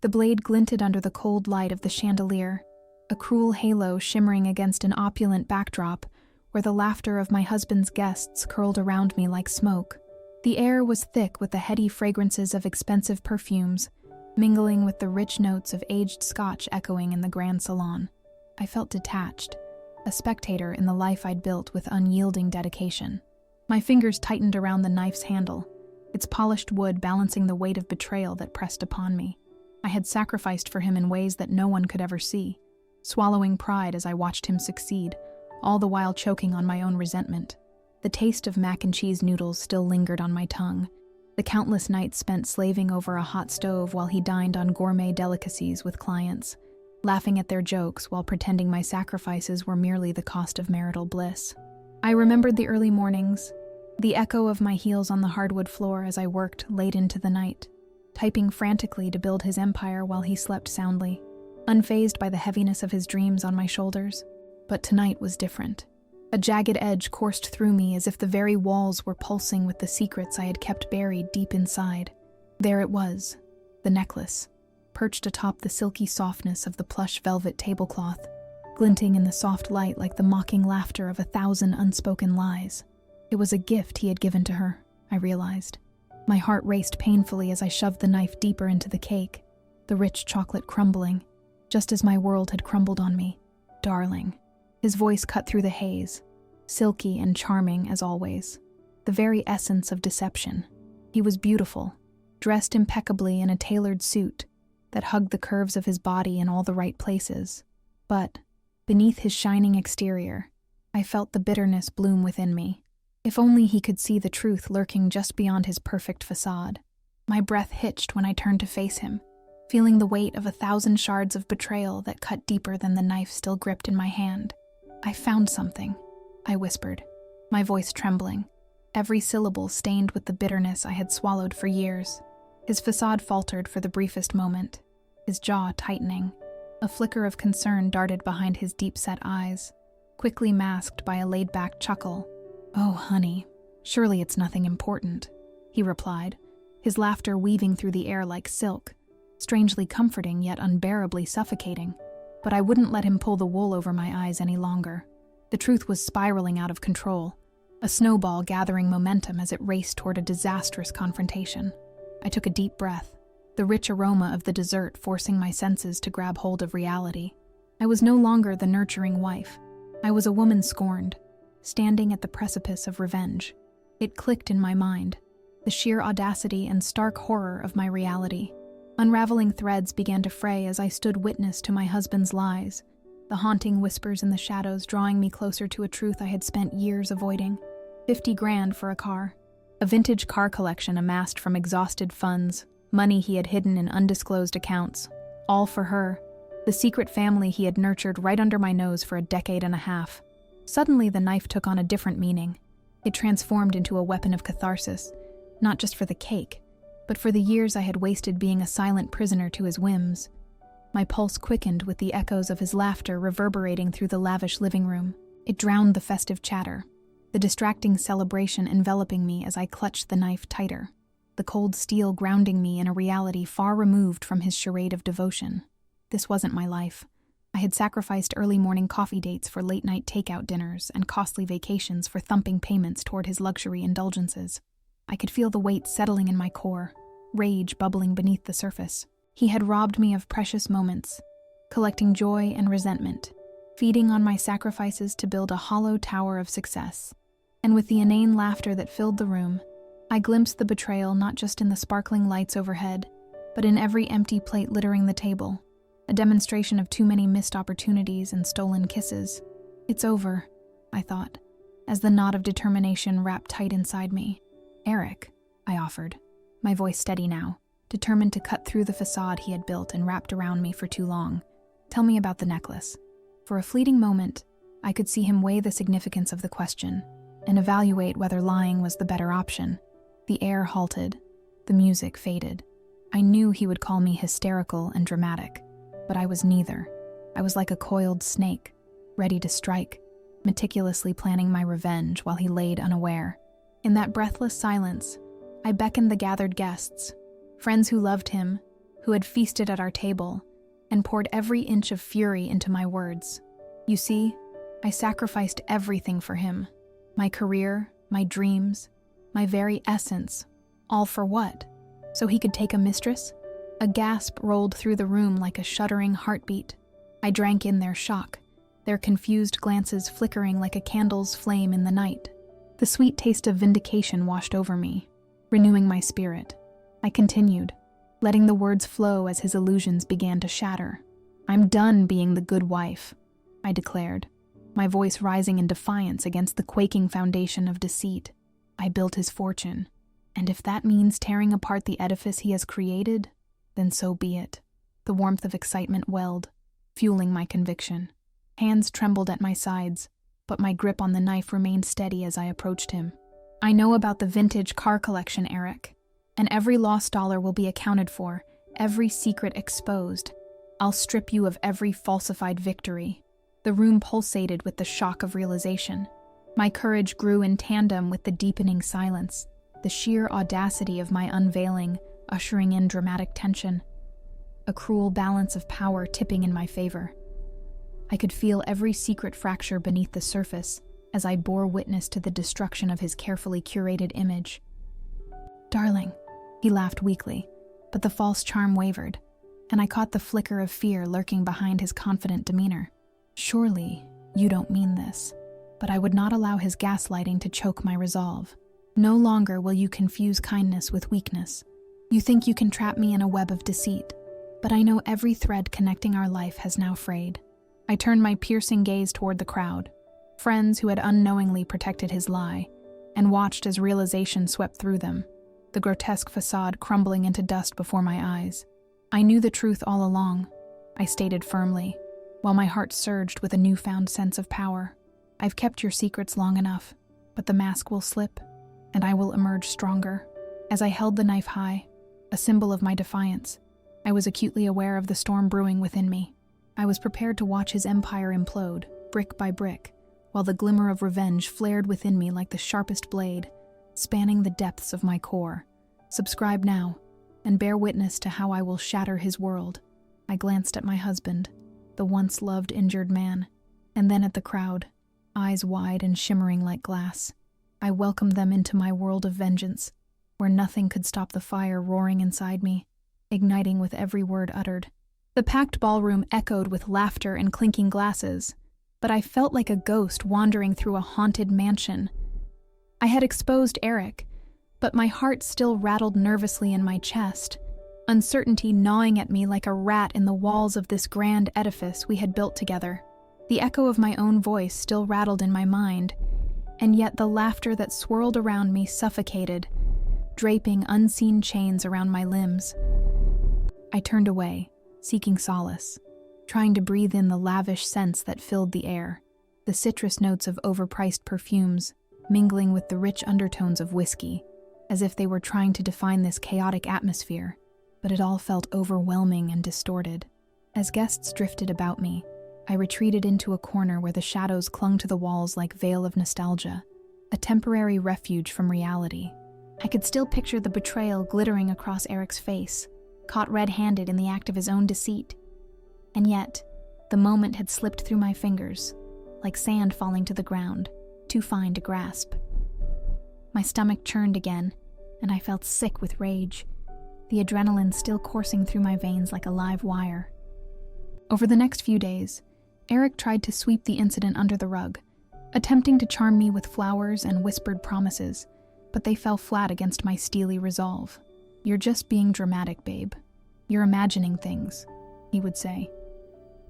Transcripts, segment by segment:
The blade glinted under the cold light of the chandelier, a cruel halo shimmering against an opulent backdrop where the laughter of my husband's guests curled around me like smoke. The air was thick with the heady fragrances of expensive perfumes, mingling with the rich notes of aged scotch echoing in the grand salon. I felt detached, a spectator in the life I'd built with unyielding dedication. My fingers tightened around the knife's handle, its polished wood balancing the weight of betrayal that pressed upon me. I had sacrificed for him in ways that no one could ever see, swallowing pride as I watched him succeed, all the while choking on my own resentment. The taste of mac and cheese noodles still lingered on my tongue, the countless nights spent slaving over a hot stove while he dined on gourmet delicacies with clients, laughing at their jokes while pretending my sacrifices were merely the cost of marital bliss. I remembered the early mornings, the echo of my heels on the hardwood floor as I worked late into the night, typing frantically to build his empire while he slept soundly, unfazed by the heaviness of his dreams on my shoulders. But tonight was different. A jagged edge coursed through me as if the very walls were pulsing with the secrets I had kept buried deep inside. There it was, the necklace, perched atop the silky softness of the plush velvet tablecloth, glinting in the soft light like the mocking laughter of 1,000 unspoken lies. It was a gift he had given to her, I realized. My heart raced painfully as I shoved the knife deeper into the cake, the rich chocolate crumbling, just as my world had crumbled on me. Darling. His voice cut through the haze, silky and charming as always, the very essence of deception. He was beautiful, dressed impeccably in a tailored suit that hugged the curves of his body in all the right places. But, beneath his shining exterior, I felt the bitterness bloom within me. If only he could see the truth lurking just beyond his perfect facade. My breath hitched when I turned to face him, feeling the weight of 1,000 shards of betrayal that cut deeper than the knife still gripped in my hand. "I found something," I whispered, my voice trembling, every syllable stained with the bitterness I had swallowed for years. His facade faltered for the briefest moment, his jaw tightening. A flicker of concern darted behind his deep-set eyes, quickly masked by a laid-back chuckle. "Oh, honey, surely it's nothing important," he replied, his laughter weaving through the air like silk, strangely comforting yet unbearably suffocating. But I wouldn't let him pull the wool over my eyes any longer. The truth was spiraling out of control, a snowball gathering momentum as it raced toward a disastrous confrontation. I took a deep breath, the rich aroma of the dessert forcing my senses to grab hold of reality. I was no longer the nurturing wife. I was a woman scorned, standing at the precipice of revenge. It clicked in my mind, the sheer audacity and stark horror of my reality. Unraveling threads began to fray as I stood witness to my husband's lies, the haunting whispers in the shadows drawing me closer to a truth I had spent years avoiding. 50 grand for a car. A vintage car collection amassed from exhausted funds, money he had hidden in undisclosed accounts. All for her, the secret family he had nurtured right under my nose for a decade and a half. Suddenly the knife took on a different meaning. It transformed into a weapon of catharsis, not just for the cake, but for the years I had wasted being a silent prisoner to his whims. My pulse quickened with the echoes of his laughter reverberating through the lavish living room. It drowned the festive chatter, the distracting celebration enveloping me as I clutched the knife tighter, the cold steel grounding me in a reality far removed from his charade of devotion. This wasn't my life. I had sacrificed early morning coffee dates for late-night takeout dinners and costly vacations for thumping payments toward his luxury indulgences. I could feel the weight settling in my core, rage bubbling beneath the surface. He had robbed me of precious moments, collecting joy and resentment, feeding on my sacrifices to build a hollow tower of success. And with the inane laughter that filled the room, I glimpsed the betrayal not just in the sparkling lights overhead, but in every empty plate littering the table, a demonstration of too many missed opportunities and stolen kisses. "It's over," I thought, as the knot of determination wrapped tight inside me. "Eric," I offered, my voice steady now, determined to cut through the facade he had built and wrapped around me for too long. "Tell me about the necklace." For a fleeting moment, I could see him weigh the significance of the question and evaluate whether lying was the better option. The air halted, the music faded. I knew he would call me hysterical and dramatic, but I was neither. I was like a coiled snake, ready to strike, meticulously planning my revenge while he laid unaware. In that breathless silence, I beckoned the gathered guests, friends who loved him, who had feasted at our table and poured every inch of fury into my words. You see, I sacrificed everything for him. My career, my dreams, my very essence. All for what? So he could take a mistress? A gasp rolled through the room like a shuddering heartbeat. I drank in their shock, their confused glances flickering like a candle's flame in the night. The sweet taste of vindication washed over me, renewing my spirit. I continued, letting the words flow as his illusions began to shatter. I'm done being the good wife, I declared, my voice rising in defiance against the quaking foundation of deceit. I built his fortune, and if that means tearing apart the edifice he has created, then so be it. The warmth of excitement welled, fueling my conviction. Hands trembled at my sides, but my grip on the knife remained steady as I approached him. I know about the vintage car collection, Eric, and every lost dollar will be accounted for, every secret exposed. I'll strip you of every falsified victory. The room pulsated with the shock of realization. My courage grew in tandem with the deepening silence, the sheer audacity of my unveiling ushering in dramatic tension, a cruel balance of power tipping in my favor. I could feel every secret fracture beneath the surface as I bore witness to the destruction of his carefully curated image. Darling, he laughed weakly, but the false charm wavered, and I caught the flicker of fear lurking behind his confident demeanor. Surely, you don't mean this, but I would not allow his gaslighting to choke my resolve. No longer will you confuse kindness with weakness. You think you can trap me in a web of deceit, but I know every thread connecting our life has now frayed. I turned my piercing gaze toward the crowd, friends who had unknowingly protected his lie, and watched as realization swept through them, the grotesque facade crumbling into dust before my eyes. I knew the truth all along, I stated firmly, while my heart surged with a newfound sense of power. I've kept your secrets long enough, but the mask will slip, and I will emerge stronger. As I held the knife high, a symbol of my defiance, I was acutely aware of the storm brewing within me. I was prepared to watch his empire implode, brick by brick, while the glimmer of revenge flared within me like the sharpest blade, spanning the depths of my core. Subscribe now, and bear witness to how I will shatter his world. I glanced at my husband, the once loved injured man, and then at the crowd, eyes wide and shimmering like glass. I welcomed them into my world of vengeance, where nothing could stop the fire roaring inside me, igniting with every word uttered. The packed ballroom echoed with laughter and clinking glasses, but I felt like a ghost wandering through a haunted mansion. I had exposed Eric, but my heart still rattled nervously in my chest, uncertainty gnawing at me like a rat in the walls of this grand edifice we had built together. The echo of my own voice still rattled in my mind, and yet the laughter that swirled around me suffocated, draping unseen chains around my limbs. I turned away, seeking solace, trying to breathe in the lavish scents that filled the air, the citrus notes of overpriced perfumes mingling with the rich undertones of whiskey, as if they were trying to define this chaotic atmosphere, but it all felt overwhelming and distorted. As guests drifted about me, I retreated into a corner where the shadows clung to the walls like veil of nostalgia, a temporary refuge from reality. I could still picture the betrayal glittering across Eric's face, caught red-handed in the act of his own deceit. And yet, the moment had slipped through my fingers, like sand falling to the ground, too fine to grasp. My stomach churned again, and I felt sick with rage, the adrenaline still coursing through my veins like a live wire. Over the next few days, Eric tried to sweep the incident under the rug, attempting to charm me with flowers and whispered promises, but they fell flat against my steely resolve. "You're just being dramatic, babe. You're imagining things," he would say,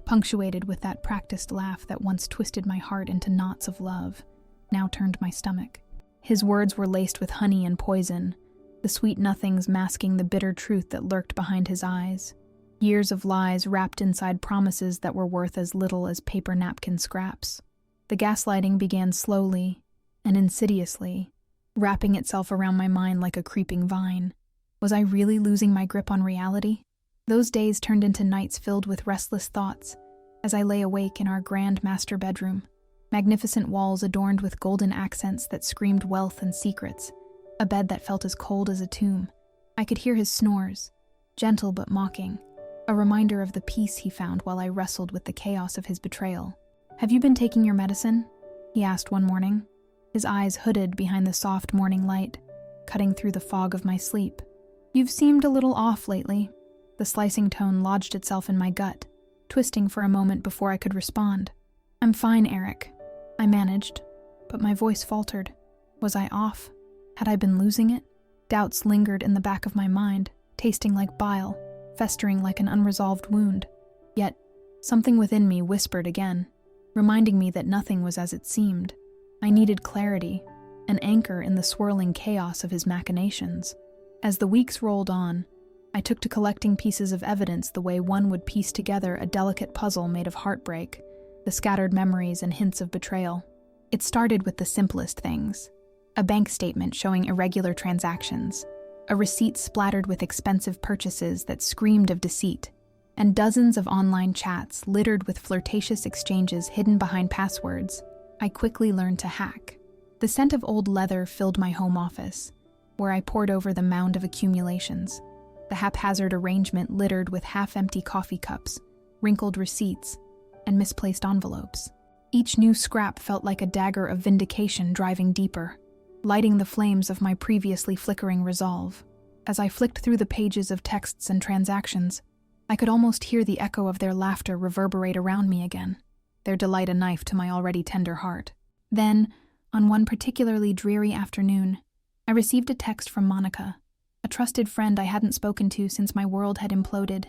punctuated with that practiced laugh that once twisted my heart into knots of love, now turned my stomach. His words were laced with honey and poison, the sweet nothings masking the bitter truth that lurked behind his eyes. Years of lies wrapped inside promises that were worth as little as paper napkin scraps. The gaslighting began slowly and insidiously, wrapping itself around my mind like a creeping vine. Was I really losing my grip on reality? Those days turned into nights filled with restless thoughts as I lay awake in our grand master bedroom, magnificent walls adorned with golden accents that screamed wealth and secrets, a bed that felt as cold as a tomb. I could hear his snores, gentle but mocking, a reminder of the peace he found while I wrestled with the chaos of his betrayal. "Have you been taking your medicine?" he asked one morning, his eyes hooded behind the soft morning light, cutting through the fog of my sleep. "You've seemed a little off lately." The slicing tone lodged itself in my gut, twisting for a moment before I could respond. "I'm fine, Eric," I managed, but my voice faltered. Was I off? Had I been losing it? Doubts lingered in the back of my mind, tasting like bile, festering like an unresolved wound. Yet, something within me whispered again, reminding me that nothing was as it seemed. I needed clarity, an anchor in the swirling chaos of his machinations. As the weeks rolled on, I took to collecting pieces of evidence the way one would piece together a delicate puzzle made of heartbreak, the scattered memories and hints of betrayal. It started with the simplest things: a bank statement showing irregular transactions, a receipt splattered with expensive purchases that screamed of deceit, and dozens of online chats littered with flirtatious exchanges hidden behind passwords I quickly learned to hack. The scent of old leather filled my home office, where I pored over the mound of accumulations, the haphazard arrangement littered with half-empty coffee cups, wrinkled receipts, and misplaced envelopes. Each new scrap felt like a dagger of vindication driving deeper, lighting the flames of my previously flickering resolve. As I flicked through the pages of texts and transactions, I could almost hear the echo of their laughter reverberate around me again, their delight a knife to my already tender heart. Then, on one particularly dreary afternoon, I received a text from Monica, a trusted friend I hadn't spoken to since my world had imploded,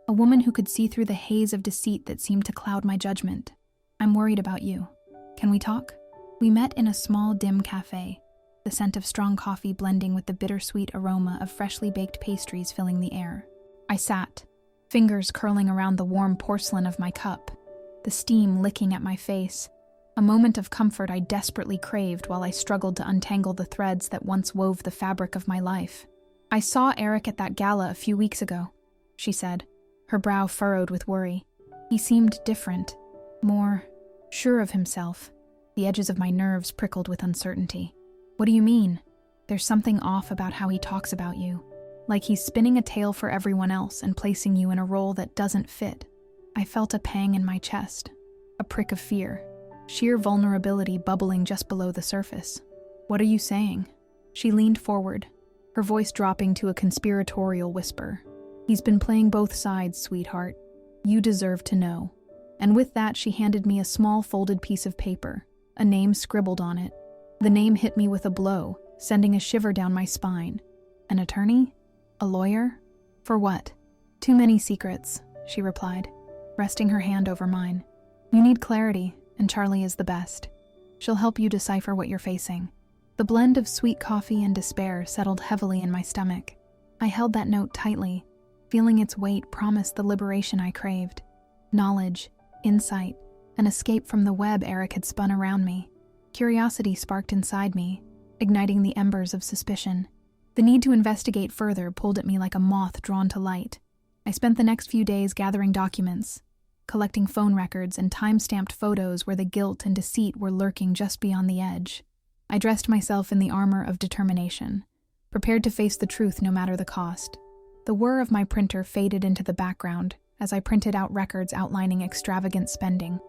a woman who could see through the haze of deceit that seemed to cloud my judgment. "I'm worried about you. Can we talk?" We met in a small, dim cafe, the scent of strong coffee blending with the bittersweet aroma of freshly baked pastries filling the air. I sat, fingers curling around the warm porcelain of my cup, the steam licking at my face, a moment of comfort I desperately craved while I struggled to untangle the threads that once wove the fabric of my life. "I saw Eric at that gala a few weeks ago," she said, her brow furrowed with worry. "He seemed different, more sure of himself." The edges of my nerves prickled with uncertainty. "What do you mean?" "There's something off about how he talks about you. Like he's spinning a tale for everyone else and placing you in a role that doesn't fit." I felt a pang in my chest, a prick of fear, sheer vulnerability bubbling just below the surface. "What are you saying?" She leaned forward, her voice dropping to a conspiratorial whisper. "He's been playing both sides, sweetheart. You deserve to know." And with that, she handed me a small folded piece of paper, a name scribbled on it. The name hit me with a blow, sending a shiver down my spine. An attorney? A lawyer? For what? "Too many secrets," she replied, resting her hand over mine. "You need clarity, and Charlie is the best. She'll help you decipher what you're facing." The blend of sweet coffee and despair settled heavily in my stomach. I held that note tightly, feeling its weight promised the liberation I craved. Knowledge, insight, an escape from the web Eric had spun around me. Curiosity sparked inside me, igniting the embers of suspicion. The need to investigate further pulled at me like a moth drawn to light. I spent the next few days gathering documents, collecting phone records and time-stamped photos where the guilt and deceit were lurking just beyond the edge. I dressed myself in the armor of determination, prepared to face the truth no matter the cost. The whir of my printer faded into the background as I printed out records outlining extravagant spending,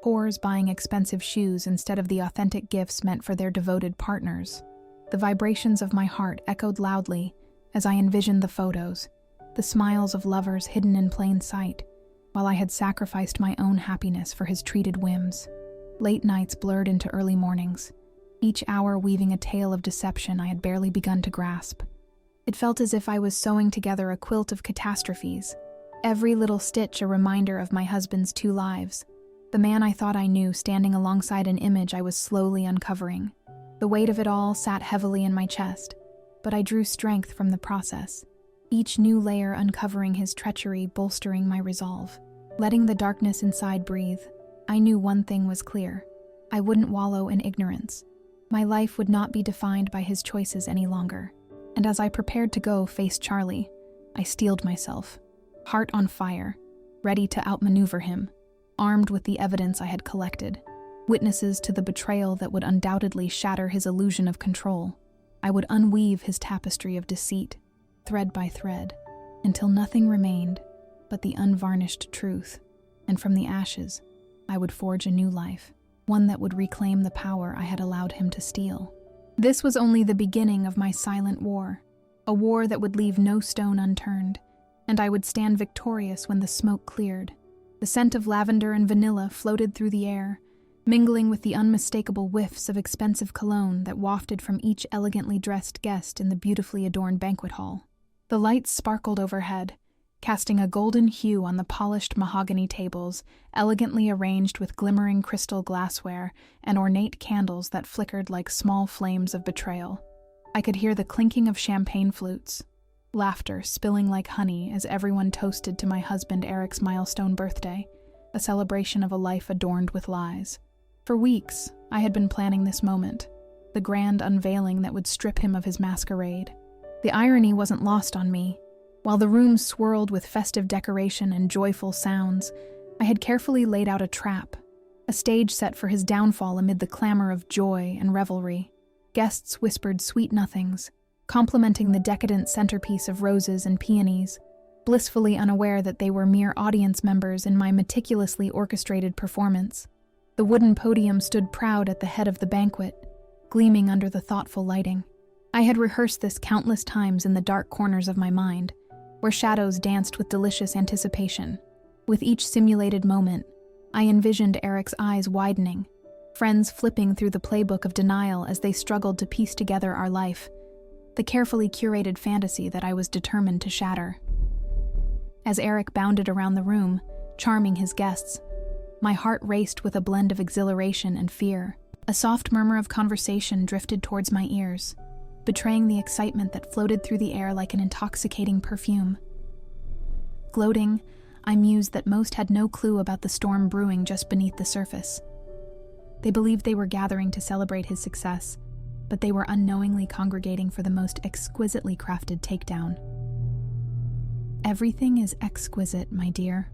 whores buying expensive shoes instead of the authentic gifts meant for their devoted partners. The vibrations of my heart echoed loudly as I envisioned the photos, the smiles of lovers hidden in plain sight, while I had sacrificed my own happiness for his treated whims. Late nights blurred into early mornings, each hour weaving a tale of deception I had barely begun to grasp. It felt as if I was sewing together a quilt of catastrophes, every little stitch a reminder of my husband's two lives, the man I thought I knew standing alongside an image I was slowly uncovering. The weight of it all sat heavily in my chest, but I drew strength from the process, each new layer uncovering his treachery, bolstering my resolve. Letting the darkness inside breathe, I knew one thing was clear. I wouldn't wallow in ignorance. My life would not be defined by his choices any longer. And as I prepared to go face Charlie, I steeled myself, heart on fire, ready to outmaneuver him, armed with the evidence I had collected, witnesses to the betrayal that would undoubtedly shatter his illusion of control. I would unweave his tapestry of deceit, thread by thread, until nothing remained but the unvarnished truth, and from the ashes, I would forge a new life, one that would reclaim the power I had allowed him to steal. This was only the beginning of my silent war, a war that would leave no stone unturned, and I would stand victorious when the smoke cleared. The scent of lavender and vanilla floated through the air, mingling with the unmistakable whiffs of expensive cologne that wafted from each elegantly dressed guest in the beautifully adorned banquet hall. The lights sparkled overhead, casting a golden hue on the polished mahogany tables, elegantly arranged with glimmering crystal glassware and ornate candles that flickered like small flames of betrayal. I could hear the clinking of champagne flutes, laughter spilling like honey as everyone toasted to my husband Eric's milestone birthday, a celebration of a life adorned with lies. For weeks, I had been planning this moment, the grand unveiling that would strip him of his masquerade. The irony wasn't lost on me. While the room swirled with festive decoration and joyful sounds, I had carefully laid out a trap, a stage set for his downfall amid the clamor of joy and revelry. Guests whispered sweet nothings, complimenting the decadent centerpiece of roses and peonies, blissfully unaware that they were mere audience members in my meticulously orchestrated performance. The wooden podium stood proud at the head of the banquet, gleaming under the thoughtful lighting. I had rehearsed this countless times in the dark corners of my mind, where shadows danced with delicious anticipation. With each simulated moment, I envisioned Eric's eyes widening, friends flipping through the playbook of denial as they struggled to piece together our life, the carefully curated fantasy that I was determined to shatter. As Eric bounded around the room, charming his guests, my heart raced with a blend of exhilaration and fear. A soft murmur of conversation drifted towards my ears, betraying the excitement that floated through the air like an intoxicating perfume. Gloating, I mused that most had no clue about the storm brewing just beneath the surface. They believed they were gathering to celebrate his success, but they were unknowingly congregating for the most exquisitely crafted takedown. "Everything is exquisite, my dear,"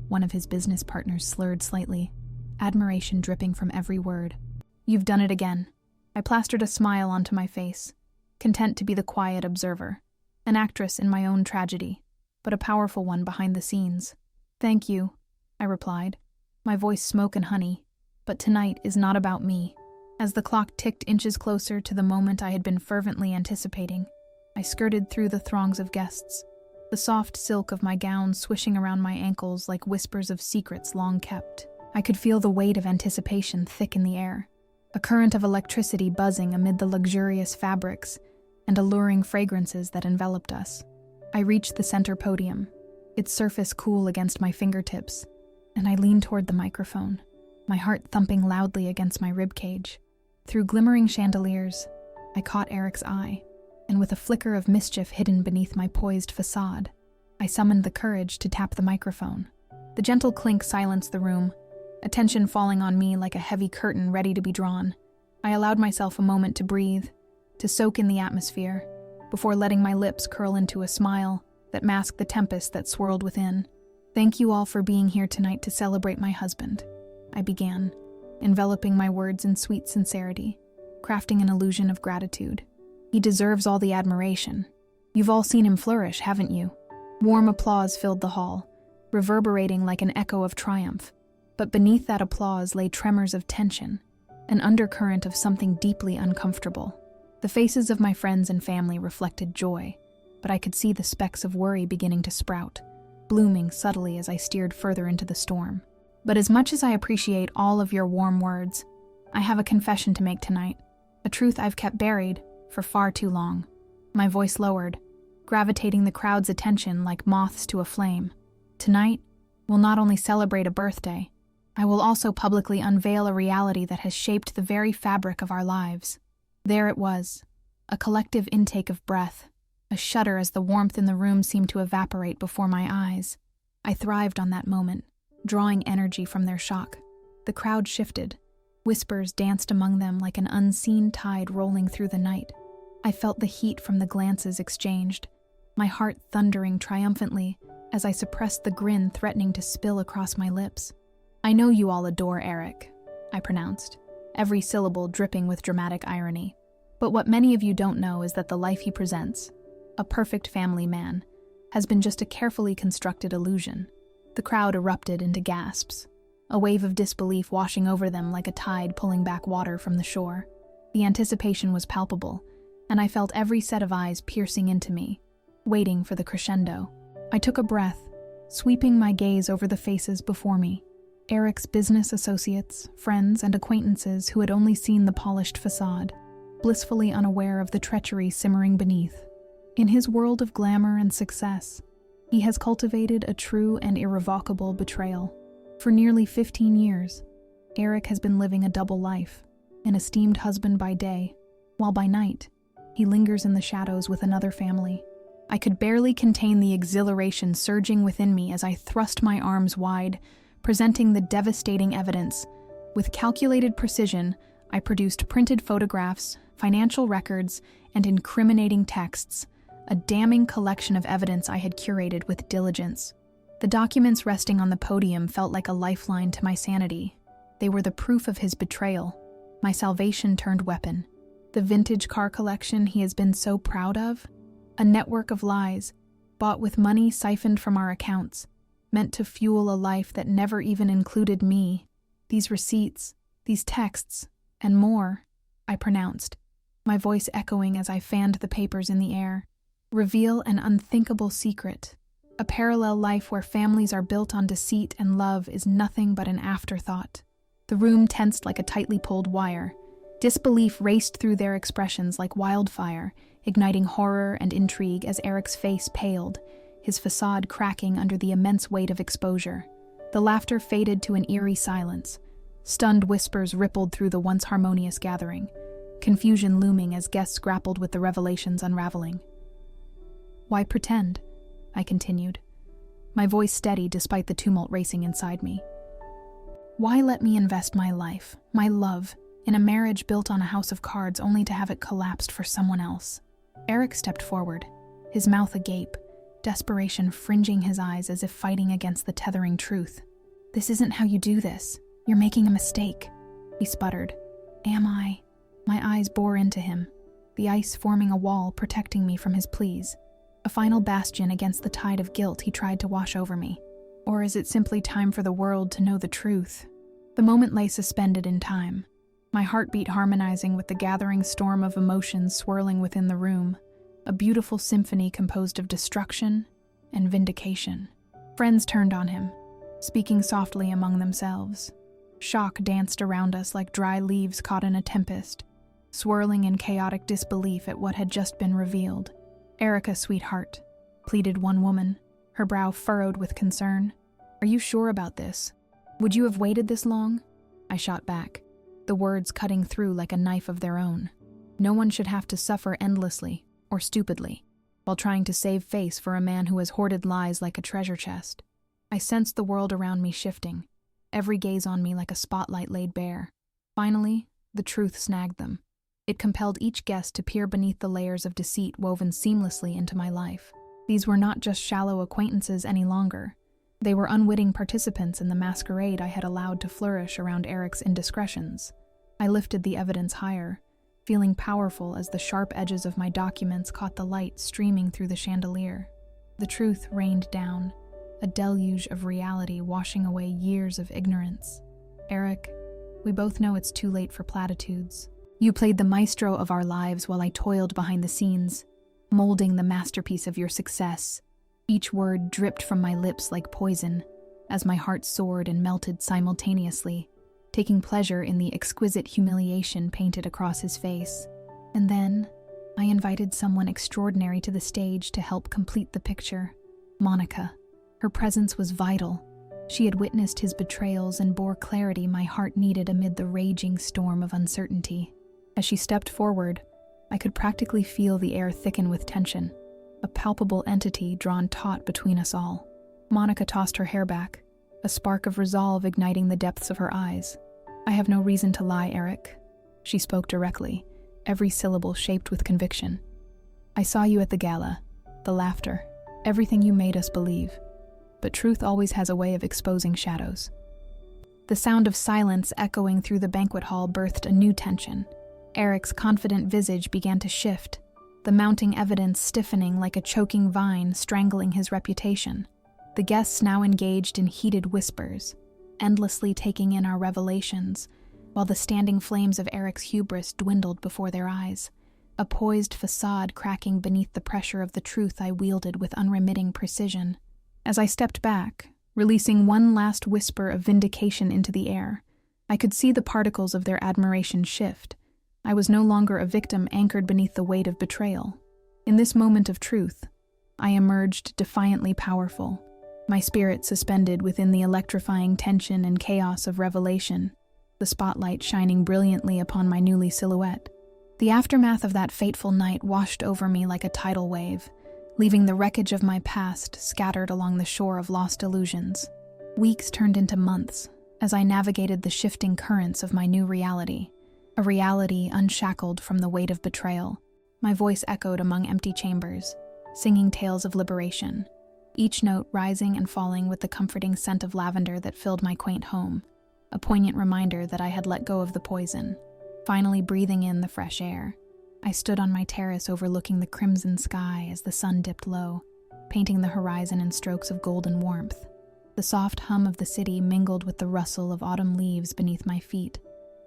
one of his business partners slurred slightly, admiration dripping from every word. "You've done it again." I plastered a smile onto my face, content to be the quiet observer, an actress in my own tragedy, but a powerful one behind the scenes. "Thank you," I replied, my voice smoke and honey, "but tonight is not about me." As the clock ticked inches closer to the moment I had been fervently anticipating, I skirted through the throngs of guests, the soft silk of my gown swishing around my ankles like whispers of secrets long kept. I could feel the weight of anticipation thick in the air, a current of electricity buzzing amid the luxurious fabrics and alluring fragrances that enveloped us. I reached the center podium, its surface cool against my fingertips, and I leaned toward the microphone, my heart thumping loudly against my ribcage. Through glimmering chandeliers, I caught Eric's eye, and with a flicker of mischief hidden beneath my poised facade, I summoned the courage to tap the microphone. The gentle clink silenced the room, attention falling on me like a heavy curtain ready to be drawn. I allowed myself a moment to breathe, to soak in the atmosphere, before letting my lips curl into a smile that masked the tempest that swirled within. "Thank you all for being here tonight to celebrate my husband," I began, enveloping my words in sweet sincerity, crafting an illusion of gratitude. "He deserves all the admiration. You've all seen him flourish, haven't you?" Warm applause filled the hall, reverberating like an echo of triumph. But beneath that applause lay tremors of tension, an undercurrent of something deeply uncomfortable. The faces of my friends and family reflected joy, but I could see the specks of worry beginning to sprout, blooming subtly as I steered further into the storm. "But as much as I appreciate all of your warm words, I have a confession to make tonight, a truth I've kept buried for far too long." My voice lowered, gravitating the crowd's attention like moths to a flame. "Tonight, we'll not only celebrate a birthday, I will also publicly unveil a reality that has shaped the very fabric of our lives." There it was, a collective intake of breath, a shudder as the warmth in the room seemed to evaporate before my eyes. I thrived on that moment, drawing energy from their shock. The crowd shifted. Whispers danced among them like an unseen tide rolling through the night. I felt the heat from the glances exchanged, my heart thundering triumphantly as I suppressed the grin threatening to spill across my lips. "I know you all adore Eric," I pronounced, every syllable dripping with dramatic irony. "But what many of you don't know is that the life he presents, a perfect family man, has been just a carefully constructed illusion. The crowd erupted into gasps, a wave of disbelief washing over them like a tide pulling back water from the shore. The anticipation was palpable, and I felt every set of eyes piercing into me, waiting for the crescendo. I took a breath, sweeping my gaze over the faces before me. Eric's business associates, friends, and acquaintances who had only seen the polished facade, blissfully unaware of the treachery simmering beneath. In his world of glamour and success, he has cultivated a true and irrevocable betrayal. For nearly 15 years, Eric has been living a double life, an esteemed husband by day, while by night, he lingers in the shadows with another family. I could barely contain the exhilaration surging within me as I thrust my arms wide, presenting the devastating evidence. With calculated precision, I produced printed photographs, financial records, and incriminating texts, a damning collection of evidence I had curated with diligence. The documents resting on the podium felt like a lifeline to my sanity. They were the proof of his betrayal, my salvation turned weapon. The vintage car collection he has been so proud of, a network of lies, bought with money siphoned from our accounts, meant to fuel a life that never even included me. These receipts, these texts, and more, I pronounced, my voice echoing as I fanned the papers in the air, reveal an unthinkable secret. A parallel life where families are built on deceit and love is nothing but an afterthought. The room tensed like a tightly pulled wire. Disbelief raced through their expressions like wildfire, igniting horror and intrigue as Eric's face paled, his facade cracking under the immense weight of exposure. The laughter faded to an eerie silence. Stunned whispers rippled through the once harmonious gathering, confusion looming as guests grappled with the revelations unraveling. "Why pretend?" I continued, my voice steady despite the tumult racing inside me. "Why let me invest my life, my love, in a marriage built on a house of cards only to have it collapsed for someone else?" Eric stepped forward, his mouth agape, desperation fringing his eyes as if fighting against the tethering truth. "This isn't how you do this. You're making a mistake," he sputtered. "Am I?" My eyes bore into him, the ice forming a wall protecting me from his pleas, a final bastion against the tide of guilt he tried to wash over me. Or is it simply time for the world to know the truth? The moment lay suspended in time, my heartbeat harmonizing with the gathering storm of emotions swirling within the room, a beautiful symphony composed of destruction and vindication. Friends turned on him, speaking softly among themselves. Shock danced around us like dry leaves caught in a tempest, swirling in chaotic disbelief at what had just been revealed. "Erica, sweetheart," pleaded one woman, her brow furrowed with concern. "Are you sure about this? Would you have waited this long?" I shot back, the words cutting through like a knife of their own. No one should have to suffer endlessly or stupidly while trying to save face for a man who has hoarded lies like a treasure chest. I sensed the world around me shifting, every gaze on me like a spotlight laid bare. Finally, the truth snagged them. It compelled each guest to peer beneath the layers of deceit woven seamlessly into my life. These were not just shallow acquaintances any longer. They were unwitting participants in the masquerade I had allowed to flourish around Eric's indiscretions. I lifted the evidence higher, feeling powerful as the sharp edges of my documents caught the light streaming through the chandelier. The truth rained down, a deluge of reality washing away years of ignorance. "Eric, we both know it's too late for platitudes. You played the maestro of our lives while I toiled behind the scenes, molding the masterpiece of your success. Each word dripped from my lips like poison, as my heart soared and melted simultaneously, taking pleasure in the exquisite humiliation painted across his face. And then, I invited someone extraordinary to the stage to help complete the picture. Monica. Her presence was vital. She had witnessed his betrayals and bore clarity my heart needed amid the raging storm of uncertainty. As she stepped forward, I could practically feel the air thicken with tension, a palpable entity drawn taut between us all. Monica tossed her hair back, a spark of resolve igniting the depths of her eyes. "I have no reason to lie, Eric." She spoke directly, every syllable shaped with conviction. "I saw you at the gala, the laughter, everything you made us believe. But truth always has a way of exposing shadows." The sound of silence echoing through the banquet hall birthed a new tension. Eric's confident visage began to shift, the mounting evidence stiffening like a choking vine strangling his reputation. The guests now engaged in heated whispers, endlessly taking in our revelations, while the standing flames of Eric's hubris dwindled before their eyes, a poised facade cracking beneath the pressure of the truth I wielded with unremitting precision. As I stepped back, releasing one last whisper of vindication into the air, I could see the particles of their admiration shift. I was no longer a victim anchored beneath the weight of betrayal. In this moment of truth, I emerged defiantly powerful, my spirit suspended within the electrifying tension and chaos of revelation, the spotlight shining brilliantly upon my newly silhouette. The aftermath of that fateful night washed over me like a tidal wave, leaving the wreckage of my past scattered along the shore of lost illusions. Weeks turned into months as I navigated the shifting currents of my new reality, a reality unshackled from the weight of betrayal. My voice echoed among empty chambers, singing tales of liberation, each note rising and falling with the comforting scent of lavender that filled my quaint home, a poignant reminder that I had let go of the poison. Finally breathing in the fresh air, I stood on my terrace overlooking the crimson sky as the sun dipped low, painting the horizon in strokes of golden warmth. The soft hum of the city mingled with the rustle of autumn leaves beneath my feet,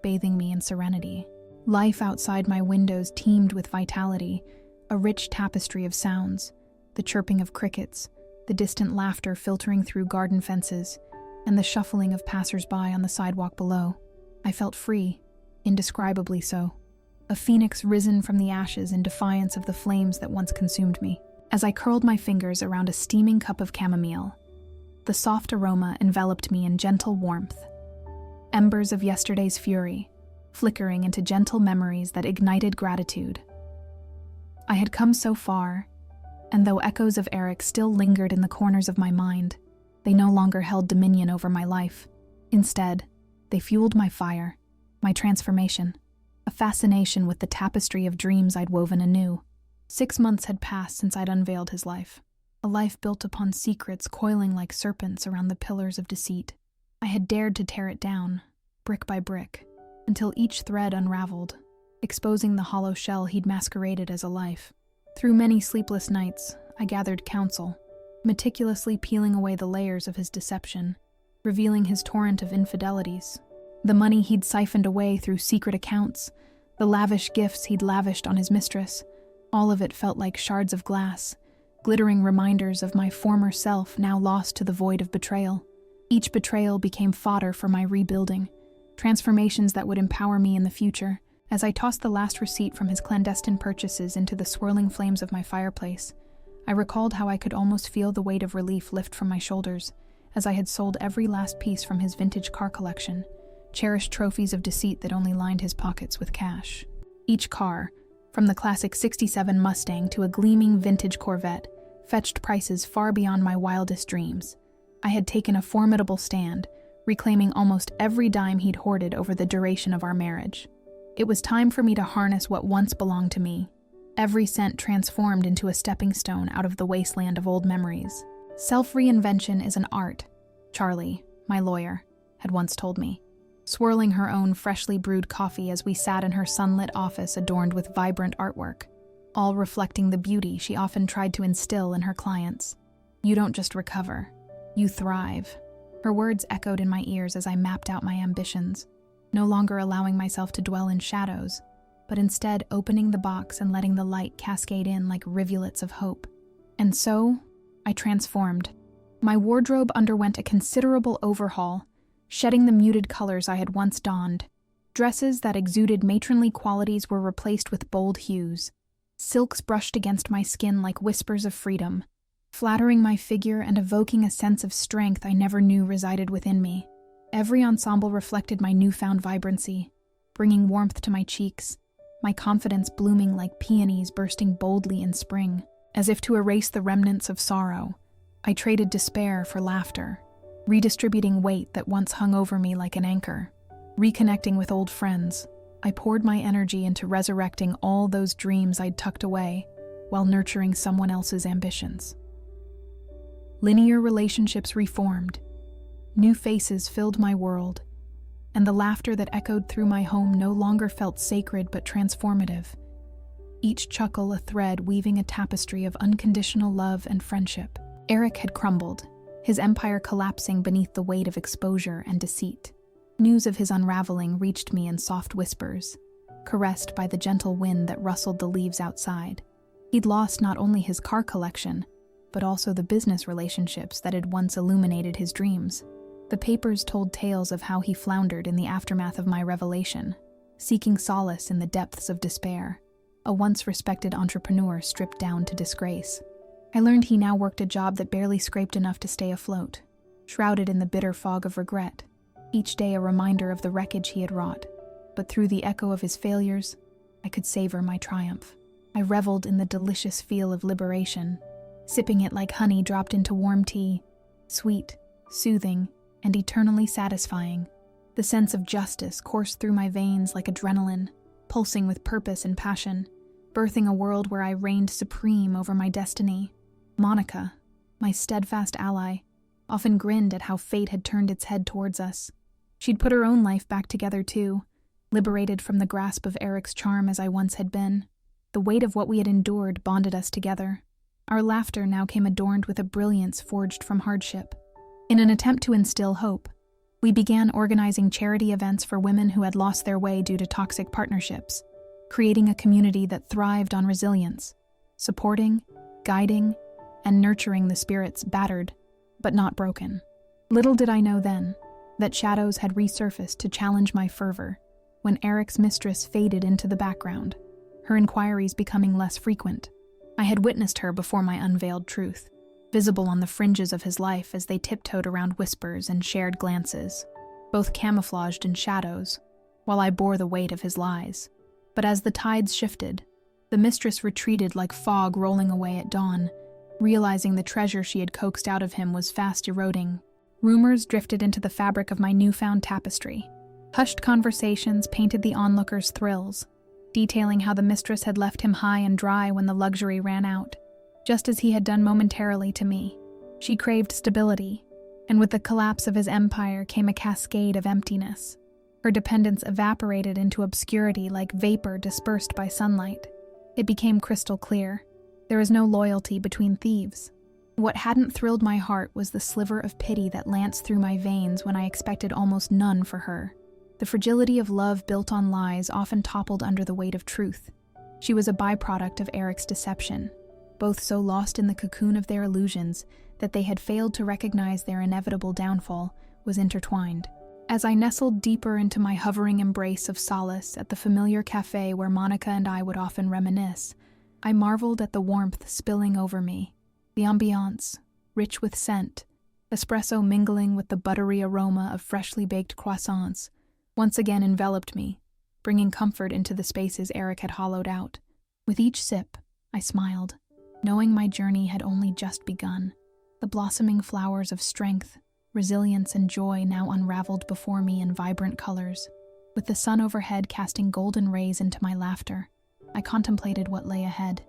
bathing me in serenity. Life outside my windows teemed with vitality, a rich tapestry of sounds, the chirping of crickets, the distant laughter filtering through garden fences, and the shuffling of passers-by on the sidewalk below. I felt free, indescribably so, a phoenix risen from the ashes in defiance of the flames that once consumed me. As I curled my fingers around a steaming cup of chamomile, the soft aroma enveloped me in gentle warmth, embers of yesterday's fury, flickering into gentle memories that ignited gratitude. I had come so far, and though echoes of Eric still lingered in the corners of my mind, they no longer held dominion over my life. Instead, they fueled my fire, my transformation, a fascination with the tapestry of dreams I'd woven anew. 6 months had passed since I'd unveiled his life, a life built upon secrets coiling like serpents around the pillars of deceit. I had dared to tear it down, brick by brick, until each thread unraveled, exposing the hollow shell he'd masqueraded as a life. Through many sleepless nights, I gathered counsel, meticulously peeling away the layers of his deception, revealing his torrent of infidelities, the money he'd siphoned away through secret accounts, the lavish gifts he'd lavished on his mistress. All of it felt like shards of glass, glittering reminders of my former self now lost to the void of betrayal. Each betrayal became fodder for my rebuilding, transformations that would empower me in the future. As I tossed the last receipt from his clandestine purchases into the swirling flames of my fireplace, I recalled how I could almost feel the weight of relief lift from my shoulders, as I had sold every last piece from his vintage car collection, cherished trophies of deceit that only lined his pockets with cash. Each car, from the classic '67 Mustang to a gleaming vintage Corvette, fetched prices far beyond my wildest dreams. I had taken a formidable stand, reclaiming almost every dime he'd hoarded over the duration of our marriage. It was time for me to harness what once belonged to me, every cent transformed into a stepping stone out of the wasteland of old memories. Self-reinvention is an art, Charlie, my lawyer, had once told me, swirling her own freshly brewed coffee as we sat in her sunlit office adorned with vibrant artwork, all reflecting the beauty she often tried to instill in her clients. You don't just recover, you thrive. Her words echoed in my ears as I mapped out my ambitions, no longer allowing myself to dwell in shadows, but instead opening the box and letting the light cascade in like rivulets of hope. And so, I transformed. My wardrobe underwent a considerable overhaul, shedding the muted colors I had once donned. Dresses that exuded matronly qualities were replaced with bold hues. Silks brushed against my skin like whispers of freedom, flattering my figure and evoking a sense of strength I never knew resided within me. Every ensemble reflected my newfound vibrancy, bringing warmth to my cheeks, my confidence blooming like peonies bursting boldly in spring. As if to erase the remnants of sorrow, I traded despair for laughter, redistributing weight that once hung over me like an anchor. Reconnecting with old friends, I poured my energy into resurrecting all those dreams I'd tucked away while nurturing someone else's ambitions. Linear relationships reformed. New faces filled my world, and the laughter that echoed through my home no longer felt sacred but transformative. each chuckle a thread weaving a tapestry of unconditional love and friendship. Eric had crumbled, his empire collapsing beneath the weight of exposure and deceit. News of his unraveling reached me in soft whispers, caressed by the gentle wind that rustled the leaves outside. He'd lost not only his car collection, but also the business relationships that had once illuminated his dreams. The papers told tales of how he floundered in the aftermath of my revelation, seeking solace in the depths of despair, a once respected entrepreneur stripped down to disgrace. I learned he now worked a job that barely scraped enough to stay afloat, shrouded in the bitter fog of regret, each day a reminder of the wreckage he had wrought. But through the echo of his failures, I could savor my triumph. I reveled in the delicious feel of liberation, sipping it like honey dropped into warm tea, sweet, soothing, and eternally satisfying. The sense of justice coursed through my veins like adrenaline, pulsing with purpose and passion, birthing a world where I reigned supreme over my destiny. Monica, my steadfast ally, often grinned at how fate had turned its head towards us. She'd put her own life back together too, liberated from the grasp of Eric's charm as I once had been. The weight of what we had endured bonded us together. Our laughter now came adorned with a brilliance forged from hardship. In an attempt to instill hope, we began organizing charity events for women who had lost their way due to toxic partnerships, creating a community that thrived on resilience, supporting, guiding, and nurturing the spirits battered, but not broken. Little did I know then that shadows had resurfaced to challenge my fervor when Eric's mistress faded into the background, her inquiries becoming less frequent. I had witnessed her before my unveiled truth, visible on the fringes of his life as they tiptoed around whispers and shared glances, both camouflaged in shadows, while I bore the weight of his lies. But as the tides shifted, the mistress retreated like fog rolling away at dawn, realizing the treasure she had coaxed out of him was fast eroding. Rumors drifted into the fabric of my newfound tapestry. Hushed conversations painted the onlookers' thrills, detailing how the mistress had left him high and dry when the luxury ran out, just as he had done momentarily to me. She craved stability, and with the collapse of his empire came a cascade of emptiness. Her dependence evaporated into obscurity like vapor dispersed by sunlight. It became crystal clear. There is no loyalty between thieves. What hadn't thrilled my heart was the sliver of pity that lanced through my veins when I expected almost none for her. The fragility of love built on lies often toppled under the weight of truth. She was a byproduct of Eric's deception, both so lost in the cocoon of their illusions that they had failed to recognize their inevitable downfall was intertwined. As I nestled deeper into my hovering embrace of solace at the familiar cafe where Monica and I would often reminisce, I marveled at the warmth spilling over me. The ambiance, rich with scent, espresso mingling with the buttery aroma of freshly baked croissants, once again enveloped me, bringing comfort into the spaces Eric had hollowed out. With each sip, I smiled, knowing my journey had only just begun. The blossoming flowers of strength, resilience, and joy now unraveled before me in vibrant colors. With the sun overhead casting golden rays into my laughter, I contemplated what lay ahead,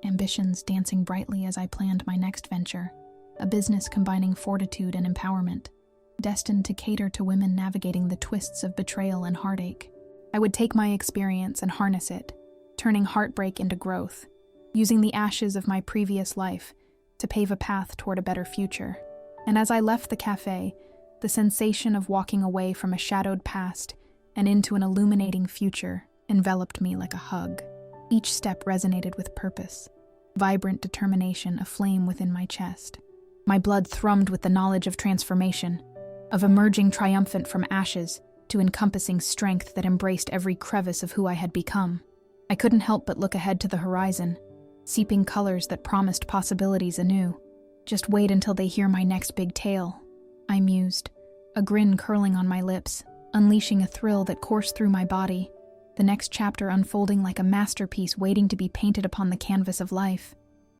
ambitions dancing brightly as I planned my next venture, a business combining fortitude and empowerment, destined to cater to women navigating the twists of betrayal and heartache. I would take my experience and harness it, turning heartbreak into growth, using the ashes of my previous life to pave a path toward a better future. And as I left the cafe, the sensation of walking away from a shadowed past and into an illuminating future enveloped me like a hug. Each step resonated with purpose, vibrant determination aflame within my chest. My blood thrummed with the knowledge of transformation, of emerging triumphant from ashes to encompassing strength that embraced every crevice of who I had become. I couldn't help but look ahead to the horizon, seeping colors that promised possibilities anew. Just wait until they hear my next big tale, I mused, a grin curling on my lips, unleashing a thrill that coursed through my body, the next chapter unfolding like a masterpiece waiting to be painted upon the canvas of life.